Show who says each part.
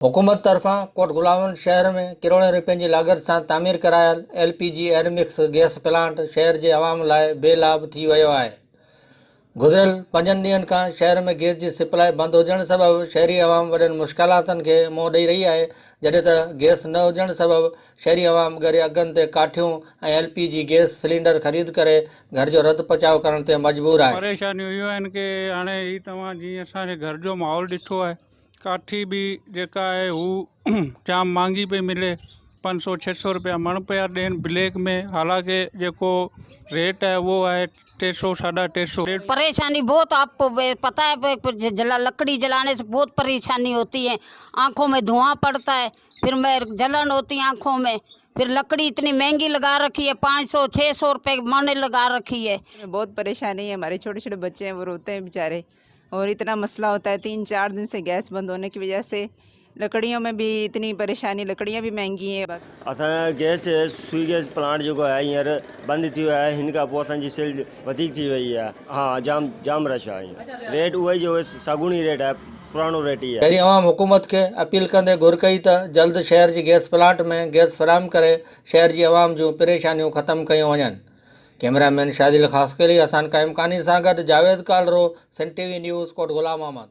Speaker 1: हुकूमत तरफ़ां कोट गुलाम शहर में करोड़ों रुपयनि जी लागत सां तामीर करायल LPG air mix gas plant शहर जे अवाम लाइ बेलाभ थी वियो आहे। गुज़िरियल 5 ॾींहनि खां शहर में गैस जी सप्लाई बंदि हुजण सबबि शहरी अवाम वॾनि मुश्किलातनि खे मुंहुं ॾेई रही आहे, जॾहिं त गैस न हुजण सबबि शहरी अवाम ॻरे अघनि ते काठियूं ऐं LPG गैस सिलेंडर ख़रीद करे घर जो रद पचाव करण ते मजबूर आहे।
Speaker 2: परेशानियूं इहो आहिनि की हाणे ही तव्हां जीअं असांजे घर जो माहौल ॾिठो आहे, काठी भी जेका आहे हू जाम महांगी पई मिले, 500-600 रुपया मण पिया ॾियनि ब्लैक में, हालांकि जेको रेट है वो है 300-350
Speaker 3: परेशानी बहुत, आपको पता है, लकड़ी जलाने से बहुत परेशानी होती है, आंखों में धुआं पड़ता है, फिर जलन होती है आंखों में, फिर लकड़ी इतनी महंगी लगा रखी है, 500-600 रुपए मन लगा रखी है।
Speaker 4: बहुत परेशानी है, हमारे छोटे छोटे बच्चे हैं वो रोते हैं बेचारे, और इतना मसला होता है 3-4 दिन से गैस बंद होने की वजह से लकड़ियों में भी इतनी परेशानी, लकड़ियाँ भी महंगी हैं।
Speaker 5: असां गैस सुई गैस प्लांट जो है हींअर बंदि थी वियो आहे, हिन खां पोइ असांजी सेल वधीक थी वई आहे। हाँ, जाम रश आहे, रेट उहो ई जो साॻूनी रेट आहे, पुरानो रेट ही है।
Speaker 1: शहरी अवाम हुकूमत के अपील कंदे घुर कई त जल्द शहर जी गैस प्लांट में गैस फराहम करे शहर जी अवाम जूं परेशानियूं ख़त्म कयूं वञनि। कैमरामैन शादिल ख़ास के लिए हसन काइम कानी सां गॾु जावेद कालरो, सन TV news, coat Ghulam Ahmad.